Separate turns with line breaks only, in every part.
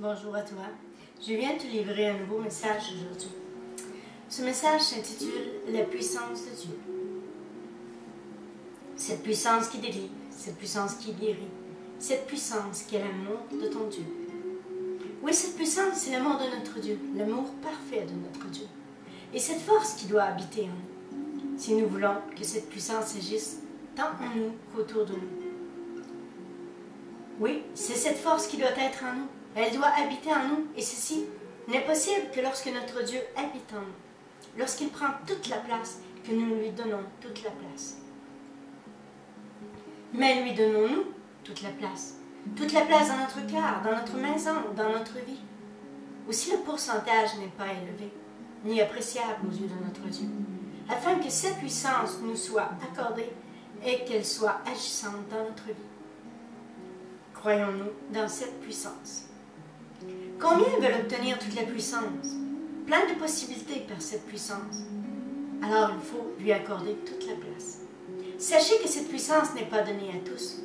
Bonjour à toi. Je viens te livrer un nouveau message aujourd'hui. Ce message s'intitule « La puissance de Dieu ». Cette puissance qui délivre, cette puissance qui guérit, cette puissance qui est l'amour de ton Dieu. Oui, cette puissance, c'est l'amour de notre Dieu, l'amour parfait de notre Dieu. Et cette force qui doit habiter en nous, si nous voulons que cette puissance agisse tant en nous qu'autour de nous. Oui, c'est cette force qui doit être en nous. Elle doit habiter en nous, et ceci n'est possible que lorsque notre Dieu habite en nous, lorsqu'il prend toute la place, que nous lui donnons toute la place. Mais lui donnons-nous toute la place dans notre cœur, dans notre maison, dans notre vie. Ou si le pourcentage n'est pas élevé, ni appréciable aux yeux de notre Dieu, afin que cette puissance nous soit accordée et qu'elle soit agissante dans notre vie. Croyons-nous dans cette puissance? Combien veulent obtenir toute la puissance? Plein de possibilités par cette puissance. Alors il faut lui accorder toute la place. Sachez que cette puissance n'est pas donnée à tous,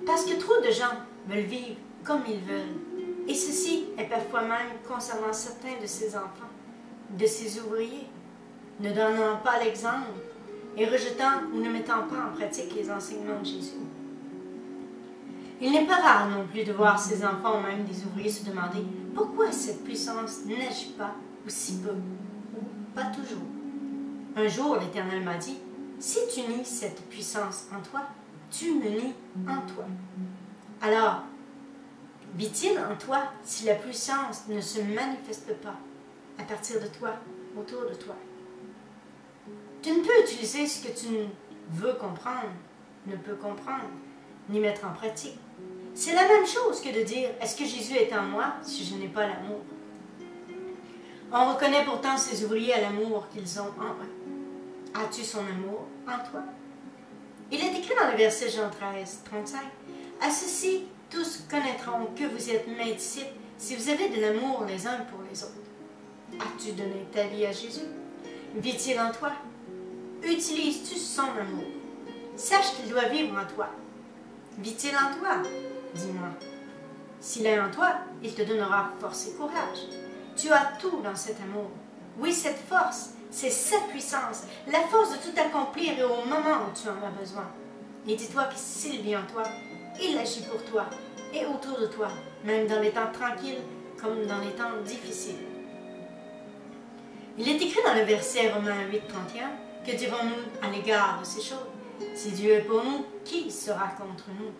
parce que trop de gens veulent vivre comme ils veulent. Et ceci est parfois même concernant certains de ses enfants, de ses ouvriers, ne donnant pas l'exemple et rejetant ou ne mettant pas en pratique les enseignements de Jésus. Il n'est pas rare non plus de voir ces enfants ou même des ouvriers se demander pourquoi cette puissance n'agit pas ou si peu, ou pas toujours. Un jour, l'Éternel m'a dit, si tu nies cette puissance en toi, tu me nies en toi. Alors, vit-il en toi si la puissance ne se manifeste pas à partir de toi, autour de toi? Tu ne peux utiliser ce que tu veux comprendre, ne peux comprendre, ni mettre en pratique. C'est la même chose que de dire « Est-ce que Jésus est en moi si je n'ai pas l'amour ?» On reconnaît pourtant ces ouvriers à l'amour qu'ils ont en eux. As-tu son amour en toi? Il est écrit dans le verset Jean 13, 35 « À ceci, tous connaîtront que vous êtes mes disciples si vous avez de l'amour les uns pour les autres. » As-tu donné ta vie à Jésus? Vit-il en toi? Utilises-tu son amour? Sache qu'il doit vivre en toi. Vit-il en toi? Dis-moi. S'il est en toi, il te donnera force et courage. Tu as tout dans cet amour. Oui, cette force, c'est sa puissance, la force de tout accomplir et au moment où tu en as besoin. Et dis-toi que s'il vit en toi, il agit pour toi et autour de toi, même dans les temps tranquilles comme dans les temps difficiles. Il est écrit dans le verset Romains 8, 31 que dirons-nous à l'égard de ces choses? Si Dieu est pour nous, qui sera contre nous?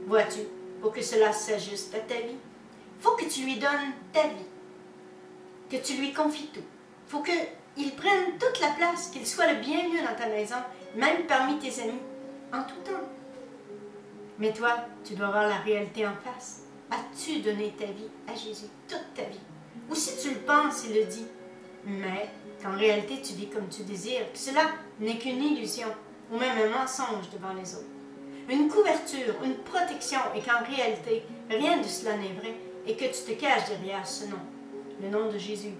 Vois-tu, pour que cela s'ajuste à ta vie, faut que tu lui donnes ta vie, que tu lui confies tout. Faut qu'il prenne toute la place, qu'il soit le bienvenu dans ta maison, même parmi tes amis, en tout temps. Mais toi, tu dois voir la réalité en face. As-tu donné ta vie à Jésus, toute ta vie? Ou si tu le penses, il le dit, mais qu'en réalité tu vis comme tu désires, que cela n'est qu'une illusion, ou même un mensonge devant les autres. Une couverture, une protection, et qu'en réalité, rien de cela n'est vrai, et que tu te caches derrière ce nom, le nom de Jésus,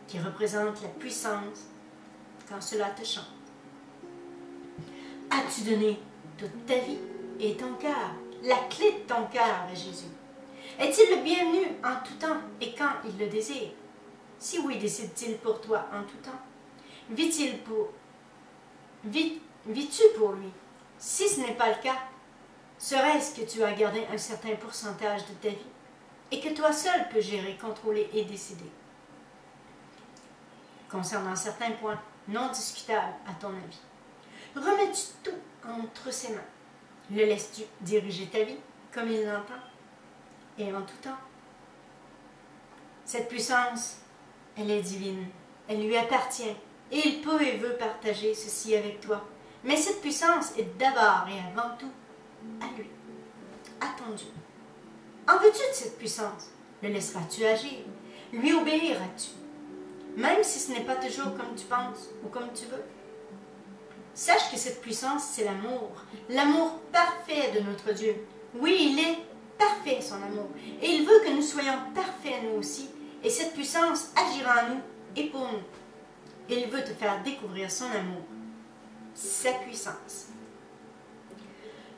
qui représente la puissance quand cela te chante. As-tu donné toute ta vie et ton cœur, la clé de ton cœur à Jésus? Est-il le bienvenu en tout temps et quand il le désire? Si oui, décide-t-il pour toi en tout temps? Vis-tu pour lui? Si ce n'est pas le cas, serait-ce que tu as gardé un certain pourcentage de ta vie et que toi seul peux gérer, contrôler et décider? Concernant certains points non discutables à ton avis, remets-tu tout entre ses mains? Le laisses-tu diriger ta vie comme il l'entend et en tout temps? Cette puissance, elle est divine, elle lui appartient et il peut et veut partager ceci avec toi. Mais cette puissance est d'abord et avant tout à lui, à ton Dieu. En veux-tu de cette puissance? Le laisseras-tu agir? Lui obéiras-tu? Même si ce n'est pas toujours comme tu penses ou comme tu veux. Sache que cette puissance, c'est l'amour parfait de notre Dieu. Oui, il est parfait, son amour. Et il veut que nous soyons parfaits, nous aussi. Et cette puissance agira en nous et pour nous. Et il veut te faire découvrir son amour, sa puissance.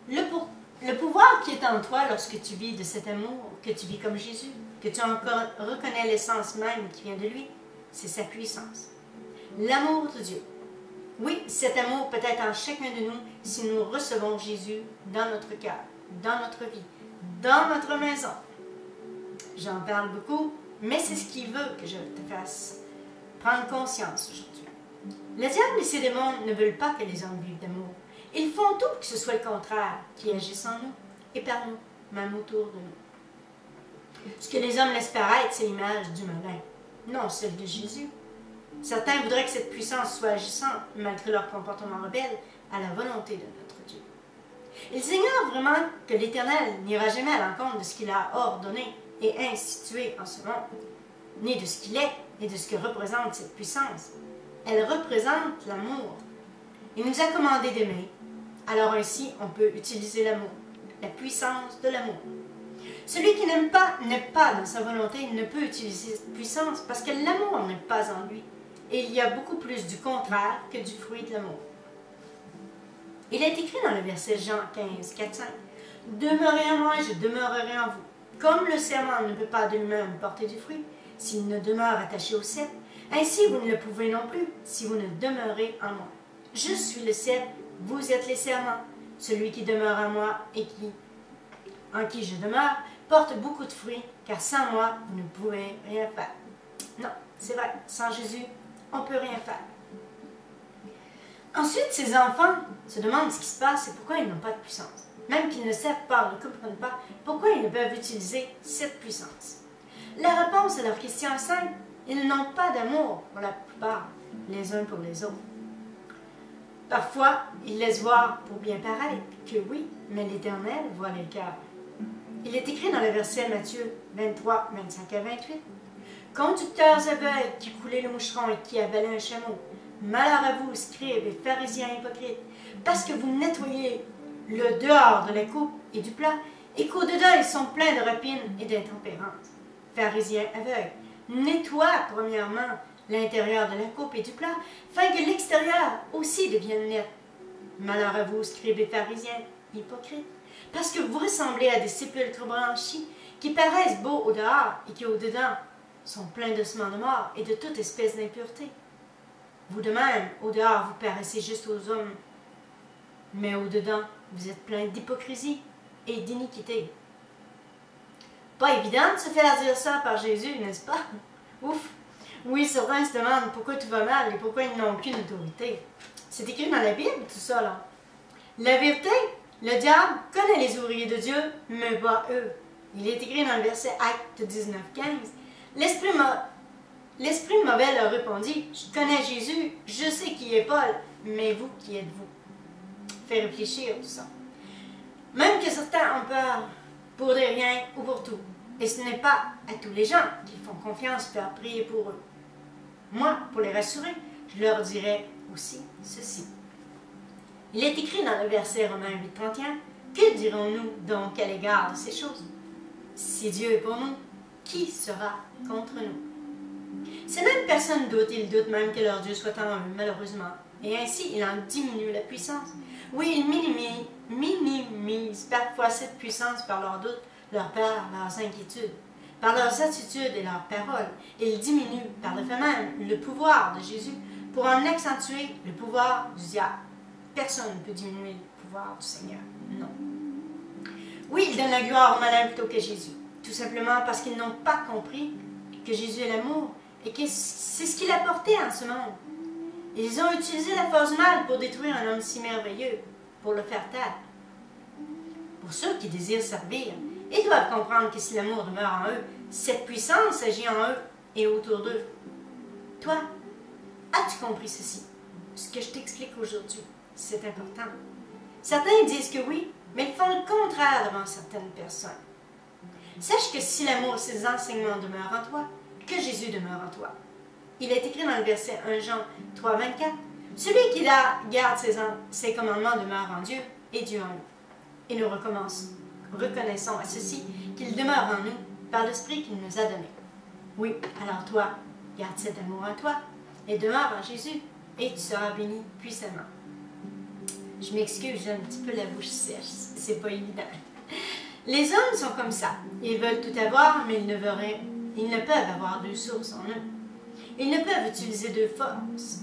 Le pouvoir qui est en toi lorsque tu vis de cet amour, que tu vis comme Jésus, que tu reconnais l'essence même qui vient de lui, c'est sa puissance. L'amour de Dieu. Oui, cet amour peut être en chacun de nous si nous recevons Jésus dans notre cœur, dans notre vie, dans notre maison. J'en parle beaucoup, mais c'est ce qu'il veut que je te fasse prendre conscience aujourd'hui. Le diable et ses démons ne veulent pas que les hommes vivent d'amour. Ils font tout pour que ce soit le contraire qui agisse en nous et par nous, même autour de nous. Ce que les hommes laissent paraître, c'est l'image du malin, non celle de Jésus. Certains voudraient que cette puissance soit agissante, malgré leur comportement rebelle, à la volonté de notre Dieu. Ils ignorent vraiment que l'Éternel n'ira jamais à l'encontre de ce qu'il a ordonné et institué en ce monde, ni de ce qu'il est et de ce que représente cette puissance. Elle représente l'amour. Il nous a commandé d'aimer, alors ainsi on peut utiliser l'amour, la puissance de l'amour. Celui qui n'aime pas n'est pas dans sa volonté, il ne peut utiliser cette puissance parce que l'amour n'est pas en lui. Et il y a beaucoup plus du contraire que du fruit de l'amour. Il est écrit dans le verset Jean 15, 4, 5. « Demeurez en moi et je demeurerai en vous. Comme le serment ne peut pas de lui-même porter du fruit, s'il ne demeure attaché au cep, ainsi vous ne le pouvez non plus, si vous ne demeurez en moi. Je suis le cep, vous êtes les serments. Celui qui demeure en moi et en qui je demeure porte beaucoup de fruits, car sans moi, vous ne pouvez rien faire. » Non, c'est vrai, sans Jésus, on ne peut rien faire. Ensuite, ces enfants se demandent ce qui se passe et pourquoi ils n'ont pas de puissance. Même qu'ils ne savent pas, ne comprennent pas, pourquoi ils ne peuvent utiliser cette puissance. La réponse à leur question est simple. Ils n'ont pas d'amour pour la plupart, les uns pour les autres. Parfois, ils laissent voir pour bien paraître que oui, mais l'Éternel voit les cœurs. Il est écrit dans le verset Matthieu 23, 25 à 28. Conducteurs aveugles qui coulaient le moucheron et qui avalaient un chameau, malheur à vous, scribes et pharisiens hypocrites, parce que vous nettoyez le dehors de la coupe et du plat, et qu'au-dedans ils sont pleins de rapines et d'intempérance. Pharisiens aveugles, nettoie premièrement l'intérieur de la coupe et du plat, afin que l'extérieur aussi devienne net. Malheur à vous, scribes et pharisiens hypocrites, parce que vous ressemblez à des sépulcres blanchis, qui paraissent beaux au dehors et qui au-dedans sont pleins d'ossements de mort et de toute espèce d'impureté. Vous de même, au dehors, vous paraissez juste aux hommes, mais au-dedans, vous êtes pleins d'hypocrisie et d'iniquité. Pas évident de se faire dire ça par Jésus, n'est-ce pas? Ouf! Oui, certains se demandent pourquoi tout va mal et pourquoi ils n'ont aucune autorité. C'est écrit dans la Bible, tout ça, là. La vérité, le diable connaît les ouvriers de Dieu, mais pas eux. Il est écrit dans le verset Acte 19, 15. L'esprit mauvais leur répondit, « Je connais Jésus, je sais qui est Paul, mais vous, qui êtes-vous? » Fait réfléchir tout ça. Même que certains ont peur pour des riens ou pour tout. Et ce n'est pas à tous les gens qui font confiance faire prier pour eux. Moi, pour les rassurer, je leur dirai aussi ceci. Il est écrit dans le verset Romains 8, 31, « Que dirons-nous donc à l'égard de ces choses? Si Dieu est pour nous, qui sera contre nous? » Ces mêmes personnes doutent, ils doutent même que leur Dieu soit en eux, malheureusement. Et ainsi, il en diminue la puissance. Oui, ils minimisent parfois cette puissance par leurs doutes, leurs peurs, leurs inquiétudes, par leurs attitudes et leurs paroles. Ils diminuent par le fait même le pouvoir de Jésus pour en accentuer le pouvoir du diable. Personne ne peut diminuer le pouvoir du Seigneur. Non. Oui, ils donnent la gloire au malin plutôt que Jésus. Tout simplement parce qu'ils n'ont pas compris que Jésus est l'amour et que c'est ce qu'il a porté en ce monde. Ils ont utilisé la force du mal pour détruire un homme si merveilleux, pour le faire taire. Pour ceux qui désirent servir, ils doivent comprendre que si l'amour demeure en eux, cette puissance agit en eux et autour d'eux. Toi, as-tu compris ceci? Ce que je t'explique aujourd'hui, c'est important. Certains disent que oui, mais ils font le contraire devant certaines personnes. Sache que si l'amour et ses enseignements demeurent en toi, que Jésus demeure en toi. Il est écrit dans le verset 1 Jean 3, 24, « Celui qui garde ses commandements demeure en Dieu et Dieu en lui. » Et nous reconnaissons à ceci qu'il demeure en nous par l'Esprit qu'il nous a donné. Oui, alors toi, garde cet amour en toi et demeure en Jésus et tu seras béni puissamment. Je m'excuse, j'ai un petit peu la bouche sèche, c'est pas évident. Les hommes sont comme ça. Ils veulent tout avoir, mais ils ne peuvent avoir deux sources en eux. Ils ne peuvent utiliser deux forces.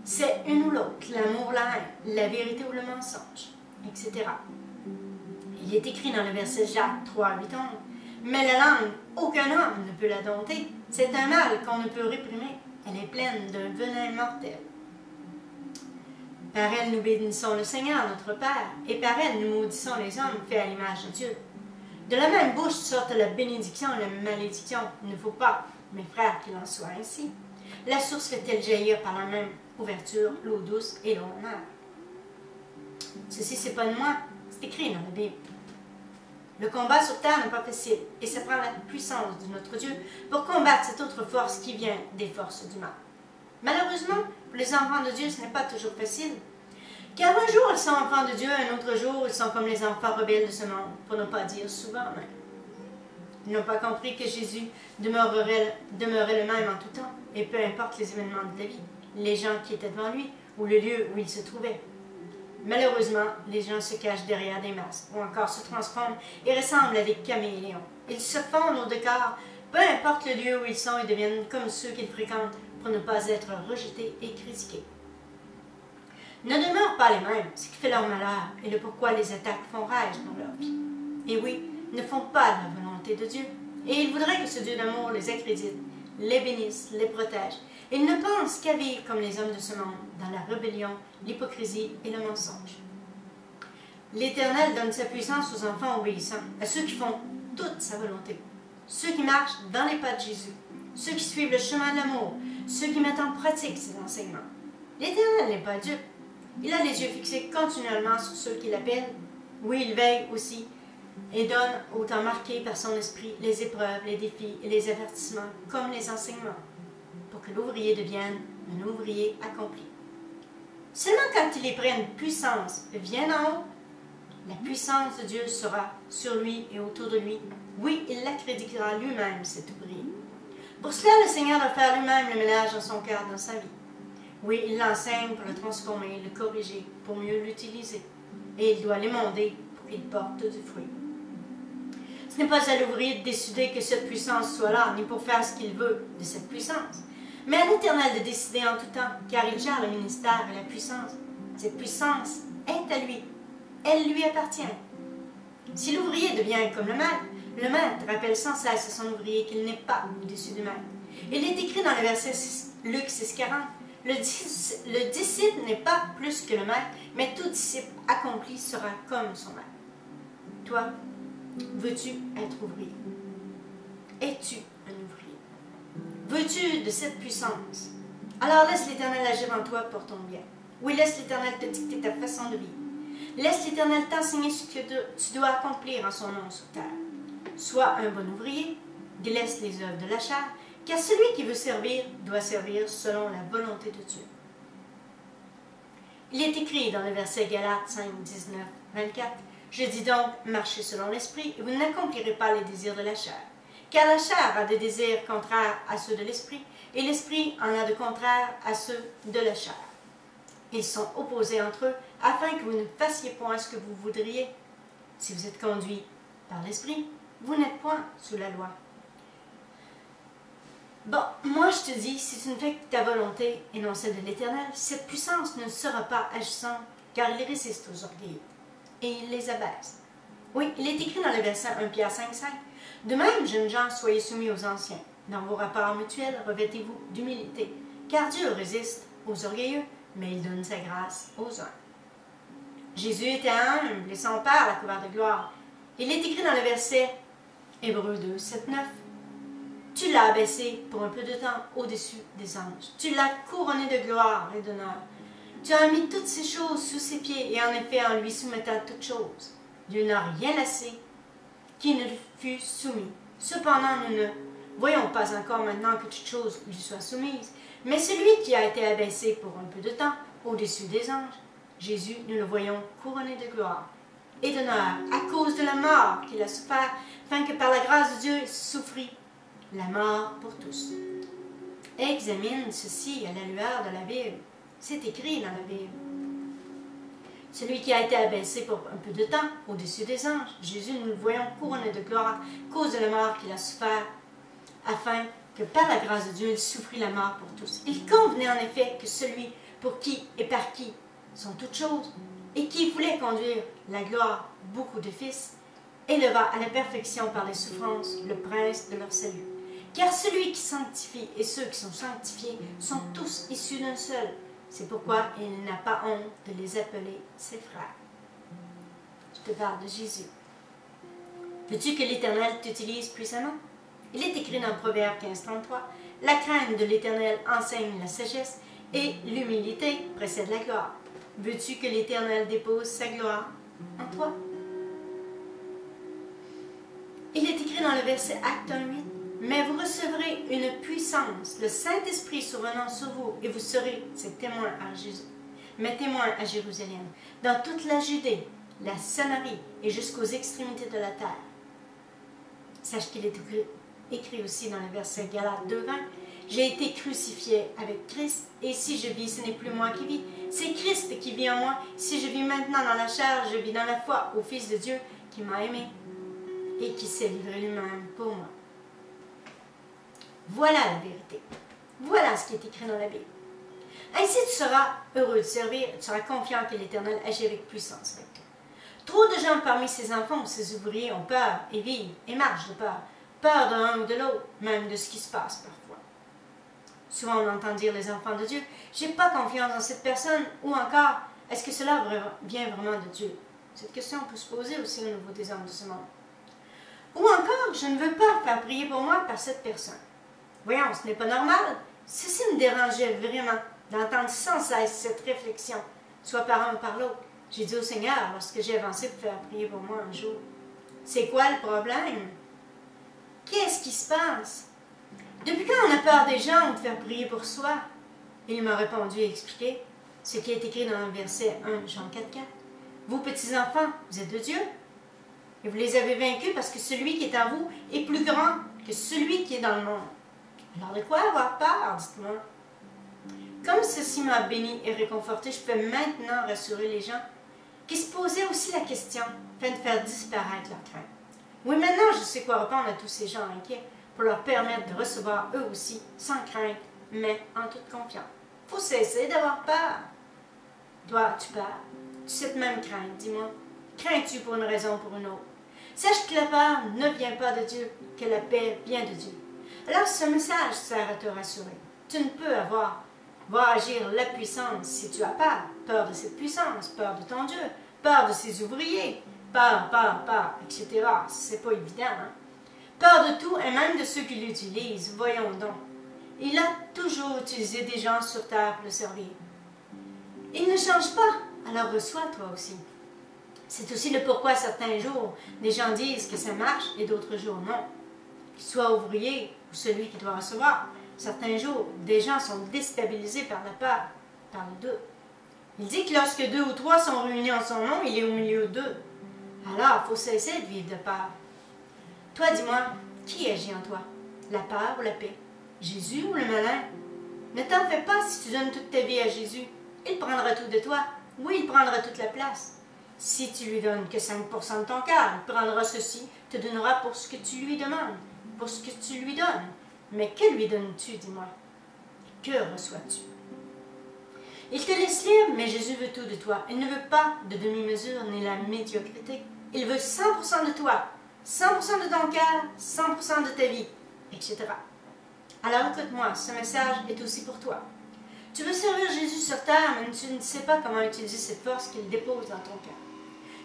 C'est une ou l'autre, l'amour, la haine, la vérité ou le mensonge, etc. Il est écrit dans le verset Jacques 3, 8, 11. Mais la langue, aucun homme ne peut la dompter. C'est un mal qu'on ne peut réprimer. Elle est pleine d'un venin mortel. Par elle, nous bénissons le Seigneur, notre Père, et par elle, nous maudissons les hommes faits à l'image de Dieu. De la même bouche sortent la bénédiction et la malédiction. Il ne faut pas, mes frères, qu'il en soit ainsi. La source fait-elle jaillir par la même ouverture l'eau douce et l'eau amère? Ceci, c'est pas de moi, c'est écrit dans la Bible. Le combat sur terre n'est pas facile, et ça prend la puissance de notre Dieu pour combattre cette autre force qui vient des forces du mal. Malheureusement, pour les enfants de Dieu, ce n'est pas toujours facile. Car un jour, ils sont enfants de Dieu, un autre jour, ils sont comme les enfants rebelles de ce monde, pour ne pas dire souvent même. Ils n'ont pas compris que Jésus demeurait le même en tout temps, et peu importe les événements de la vie, les gens qui étaient devant lui, ou le lieu où il se trouvait. Malheureusement, les gens se cachent derrière des masques, ou encore se transforment et ressemblent à des caméléons. Ils se fondent au décor, peu importe le lieu où ils sont, ils deviennent comme ceux qu'ils fréquentent pour ne pas être rejetés et critiqués. Ne demeurent pas les mêmes, ce qui fait leur malheur et le pourquoi les attaques font rage dans leur vie. Et oui, ne font pas la volonté de Dieu. Et ils voudraient que ce Dieu d'amour les accrédite, les bénisse, les protège. Ils ne pensent qu'à vivre comme les hommes de ce monde, dans la rébellion, l'hypocrisie et le mensonge. L'Éternel donne sa puissance aux enfants obéissants, à ceux qui font toute sa volonté, ceux qui marchent dans les pas de Jésus, ceux qui suivent le chemin de l'amour, ceux qui mettent en pratique ses enseignements. L'Éternel n'est pas Dieu. Il a les yeux fixés continuellement sur ceux qui l'appellent. Oui, il veille aussi et donne au temps marqué par son esprit les épreuves, les défis et les avertissements, comme les enseignements, pour que l'ouvrier devienne un ouvrier accompli. Seulement quand il est prêt, une puissance vient en haut, la puissance de Dieu sera sur lui et autour de lui. Oui, il l'accréditera lui-même, cet ouvrier. Pour cela, le Seigneur doit faire lui-même le ménage dans son cœur, dans sa vie. Oui, il l'enseigne pour le transformer, le corriger, pour mieux l'utiliser. Et il doit l'émonder pour qu'il porte du fruit. Ce n'est pas à l'ouvrier de décider que cette puissance soit là, ni pour faire ce qu'il veut de cette puissance, mais à l'Éternel de décider en tout temps, car il gère le ministère et la puissance. Cette puissance est à lui. Elle lui appartient. Si l'ouvrier devient comme le maître rappelle sans cesse à son ouvrier qu'il n'est pas au-dessus du maître. Il est écrit dans le verset Luc 6,40, le disciple n'est pas plus que le maître, mais tout disciple accompli sera comme son maître. Toi, veux-tu être ouvrier? Es-tu un ouvrier? Veux-tu de cette puissance? Alors laisse l'Éternel agir en toi pour ton bien. Oui, laisse l'Éternel te dicter ta façon de vivre. Laisse l'Éternel t'enseigner ce que tu dois accomplir en son nom sur terre. Sois un bon ouvrier, délaisse les œuvres de la chair, car celui qui veut servir doit servir selon la volonté de Dieu. Il est écrit dans le verset Galates 5, 19, 24, « Je dis donc, marchez selon l'esprit, et vous n'accomplirez pas les désirs de la chair. Car la chair a des désirs contraires à ceux de l'esprit, et l'esprit en a de contraires à ceux de la chair. Ils sont opposés entre eux, afin que vous ne fassiez point ce que vous voudriez. Si vous êtes conduit par l'esprit, vous n'êtes point sous la loi. » Bon, moi je te dis, si tu ne fais que ta volonté et non celle de l'Éternel, cette puissance ne sera pas agissante, car il résiste aux orgueilleux et il les abaisse. Oui, il est écrit dans le verset 1 Pierre 5, 5. De même, jeunes gens, soyez soumis aux anciens. Dans vos rapports mutuels, revêtez-vous d'humilité, car Dieu résiste aux orgueilleux, mais il donne sa grâce aux uns. Jésus était humble et son Père l'a couvert de gloire. Il est écrit dans le verset Hébreux 2, 7, 9. Tu l'as abaissé pour un peu de temps au-dessus des anges. Tu l'as couronné de gloire et d'honneur. Tu as mis toutes ces choses sous ses pieds et en effet en lui soumettant toutes choses. Dieu n'a rien laissé qui ne fût soumis. Cependant, nous ne voyons pas encore maintenant que toutes choses lui soient soumises. Mais celui qui a été abaissé pour un peu de temps au-dessus des anges, Jésus, nous le voyons couronné de gloire et d'honneur à cause de la mort qu'il a souffert, afin que par la grâce de Dieu il souffrit la mort pour tous. Examine ceci à la lueur de la Bible. C'est écrit dans la Bible. Celui qui a été abaissé pour un peu de temps au-dessus des anges. Jésus, nous le voyons couronné de gloire à cause de la mort qu'il a souffert, afin que par la grâce de Dieu, il souffrit la mort pour tous. Il convenait en effet que celui pour qui et par qui sont toutes choses, et qui voulait conduire la gloire beaucoup de fils, éleva à la perfection par les souffrances le prince de leur salut. Car celui qui sanctifie et ceux qui sont sanctifiés sont tous issus d'un seul. C'est pourquoi il n'a pas honte de les appeler ses frères. Je te parle de Jésus. Veux-tu que l'Éternel t'utilise puissamment? Il est écrit dans Proverbe 15:33, « La crainte de l'Éternel enseigne la sagesse, et l'humilité précède la gloire. » Veux-tu que l'Éternel dépose sa gloire en toi? Il est écrit dans le verset Acte 1:8, « Mais vous recevrez une puissance, le Saint-Esprit survenant sur vous, et vous serez ses témoins mes témoins à Jérusalem, dans toute la Judée, la Samarie et jusqu'aux extrémités de la terre. » Sache qu'il est écrit aussi dans le verset Galates 2:20, « J'ai été crucifié avec Christ, et si je vis, ce n'est plus moi qui vis, c'est Christ qui vit en moi. Si je vis maintenant dans la chair, je vis dans la foi au Fils de Dieu qui m'a aimé et qui s'est livré lui-même pour moi. » Voilà la vérité. Voilà ce qui est écrit dans la Bible. Ainsi tu seras heureux de servir, tu seras confiant que l'Éternel agit avec puissance avec toi. Trop de gens parmi ses enfants ou ses ouvriers ont peur et vivent et marchent de peur. Peur de l'un ou de l'autre, même de ce qui se passe parfois. Souvent on entend dire les enfants de Dieu, « J'ai pas confiance dans cette personne » ou encore, « Est-ce que cela vient vraiment de Dieu ?» Cette question peut se poser aussi au niveau des hommes de ce monde. Ou encore, « Je ne veux pas faire prier pour moi par cette personne. » Voyons, ce n'est pas normal. Ceci me dérangeait vraiment d'entendre sans cesse cette réflexion, soit par un ou par l'autre. J'ai dit au Seigneur, lorsque j'ai avancé pour faire prier pour moi un jour, « C'est quoi le problème? Qu'est-ce qui se passe? Depuis quand on a peur des gens ou de faire prier pour soi? » Et il m'a répondu et expliqué ce qui est écrit dans le verset 1 Jean 4:4. « Vous, petits-enfants, vous êtes de Dieu, et vous les avez vaincus parce que celui qui est en vous est plus grand que celui qui est dans le monde. » Alors de quoi avoir peur, dites-moi? Comme ceci m'a béni et réconforté, je peux maintenant rassurer les gens qui se posaient aussi la question afin de faire disparaître leur crainte. Oui, maintenant je sais quoi répondre à tous ces gens inquiets pour leur permettre de recevoir eux aussi, sans crainte, mais en toute confiance. Il faut cesser d'avoir peur. Toi, tu peur. Tu cette même crainte, dis-moi. Crains-tu pour une raison ou pour une autre? Sache que la peur ne vient pas de Dieu, que la paix vient de Dieu. Alors ce message sert à te rassurer. Tu ne peux voir agir la puissance si tu as peur. Peur de cette puissance, peur de ton Dieu, peur de ses ouvriers, peur, etc. C'est pas évident, hein? Peur de tout et même de ceux qui l'utilisent. Voyons donc. Il a toujours utilisé des gens sur terre pour le servir. Il ne change pas, alors reçois toi aussi. C'est aussi le pourquoi certains jours, des gens disent que ça marche et d'autres jours non. Qu'il soit ouvrier ou celui qui doit recevoir, certains jours, des gens sont déstabilisés par la peur, par le doute. Il dit que lorsque 2 ou 3 sont réunis en son nom, il est au milieu d'eux. Alors, il faut cesser de vivre de peur. Toi, dis-moi, qui agit en toi? La peur ou la paix? Jésus ou le malin? Ne t'en fais pas si tu donnes toute ta vie à Jésus. Il prendra tout de toi. Oui, il prendra toute la place. Si tu lui donnes que 5% de ton cœur, il prendra ceci, te donnera pour ce que tu lui demandes, pour ce que tu lui donnes. Mais que lui donnes-tu, dis-moi? Que reçois-tu? Il te laisse libre, mais Jésus veut tout de toi. Il ne veut pas de demi-mesure ni la médiocrité. Il veut 100% de toi, 100% de ton cœur, 100% de ta vie, etc. Alors écoute-moi, ce message est aussi pour toi. Tu veux servir Jésus sur terre, mais tu ne sais pas comment utiliser cette force qu'il dépose dans ton cœur.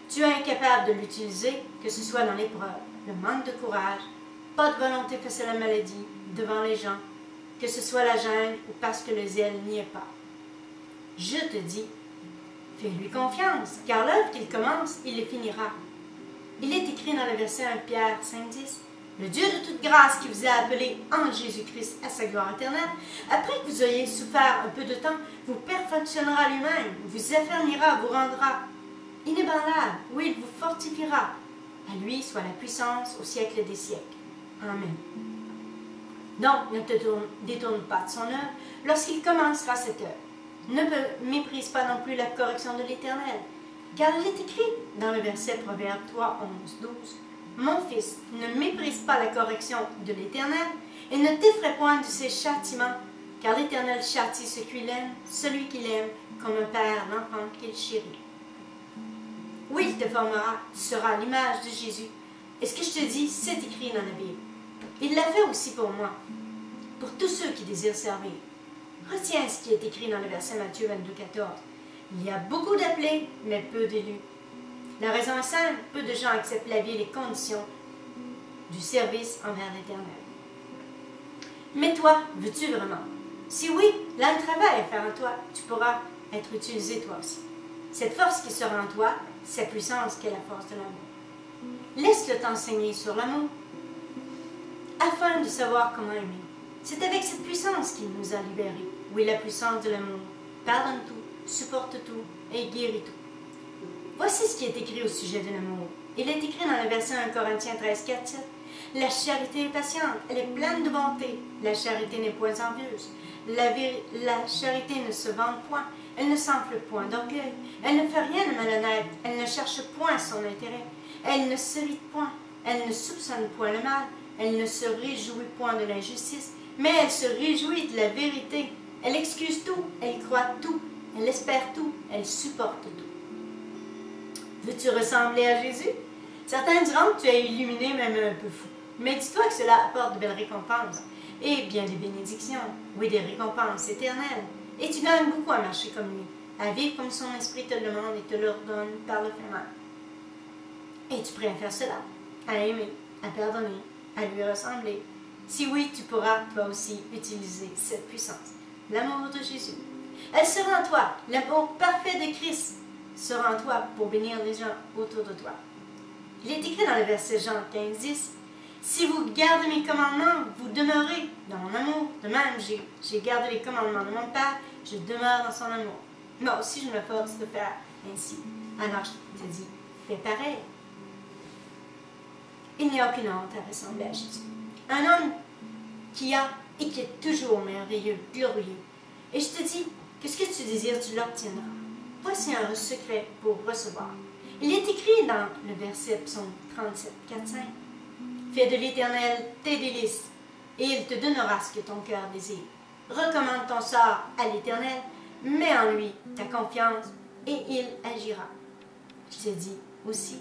Tu es incapable de l'utiliser, que ce soit dans l'épreuve, le manque de courage, pas de volonté face à la maladie, devant les gens, que ce soit la gêne ou parce que le zèle n'y est pas. Je te dis, fais-lui confiance, car l'œuvre qu'il commence, il les finira. Il est écrit dans le verset 1 Pierre 5:10, « Le Dieu de toute grâce qui vous a appelé en Jésus-Christ à sa gloire éternelle, après que vous ayez souffert un peu de temps, vous perfectionnera lui-même, vous affermira, vous rendra inébranlable, oui, il vous fortifiera. À lui soit la puissance au siècle des siècles. Amen. » Donc, ne te détourne pas de son œuvre lorsqu'il commencera cette œuvre. Ne méprise pas non plus la correction de l'Éternel, Car il est écrit dans le verset Proverbe 3, 11, 12, « Mon fils, ne méprise pas la correction de l'Éternel, et ne t'effraie point de ses châtiments, car l'Éternel châtie celui qu'il aime, comme un père l'enfant qu'il chérit. » Oui, il te formera, tu seras à l'image de Jésus. Et ce que je te dis, c'est écrit dans la Bible. Il l'a fait aussi pour moi, pour tous ceux qui désirent servir. Retiens ce qui est écrit dans le verset Matthieu 22, 14. Il y a beaucoup d'appelés, mais peu d'élus. La raison est simple, peu de gens acceptent la vie et les conditions du service envers l'Éternel. Mais toi, veux-tu vraiment? Si oui, là le travail à faire en toi, tu pourras être utilisé toi aussi. Cette force qui sera en toi, cette puissance qui est la force de l'amour. Laisse-le t'enseigner sur l'amour, afin de savoir comment aimer. C'est avec cette puissance qu'il nous a libérés. Oui, la puissance de l'amour. Pardonne tout, supporte tout et guérit tout. Voici ce qui est écrit au sujet de l'amour. Il est écrit dans le verset 1 Corinthiens 13, 4, 7. La charité est patiente, elle est pleine de bonté. La charité n'est point envieuse. La charité ne se vante point, elle ne s'enfle point d'orgueil. Elle ne fait rien de malhonnête, elle ne cherche point son intérêt. Elle ne s'irrite point, elle ne soupçonne point le mal. Elle ne se réjouit point de l'injustice, mais elle se réjouit de la vérité. Elle excuse tout, elle croit tout, elle espère tout, elle supporte tout. Veux-tu ressembler à Jésus? Certains diront que tu es illuminé, même un peu fou. Mais dis-toi que cela apporte de belles récompenses, et bien des bénédictions, oui, des récompenses éternelles. Et tu gagnes beaucoup à marcher comme lui, à vivre comme son esprit te le demande et te l'ordonne par le fait même. Es-tu prêt à faire cela? À aimer, à pardonner, à lui ressembler? Si oui, tu pourras toi aussi utiliser cette puissance, l'amour de Jésus. Elle sera en toi, l'amour parfait de Christ sera en toi pour bénir les gens autour de toi. Il est écrit dans le verset Jean 15, 10, « Si vous gardez mes commandements, vous demeurez dans mon amour. De même, j'ai gardé les commandements de mon Père, je demeure dans son amour. Moi aussi, je me force de faire ainsi. Alors, je te dis, fais pareil. » Il n'y a aucune honte à ressembler à Jésus. Un homme qui a et qui est toujours merveilleux, glorieux. Et je te dis que ce que tu désires, tu l'obtiendras. Voici un secret pour recevoir. Il est écrit dans le verset Psaume 37, 4, 5. Fais de l'Éternel tes délices, et il te donnera ce que ton cœur désire. Recommande ton sort à l'Éternel, mets en lui ta confiance, et il agira. Je te dis aussi,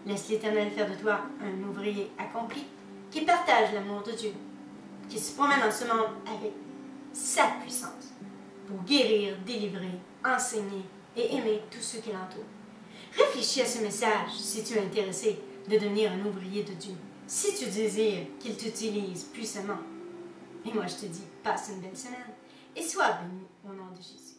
laisse l'Éternel faire de toi un ouvrier accompli, qui partage l'amour de Dieu, qui se promène en ce monde avec sa puissance, pour guérir, délivrer, enseigner et aimer tous ceux qui l'entourent. Réfléchis à ce message si tu es intéressé de devenir un ouvrier de Dieu, si tu désires qu'il t'utilise puissamment. Et moi je te dis, passe une belle semaine et sois béni au nom de Jésus.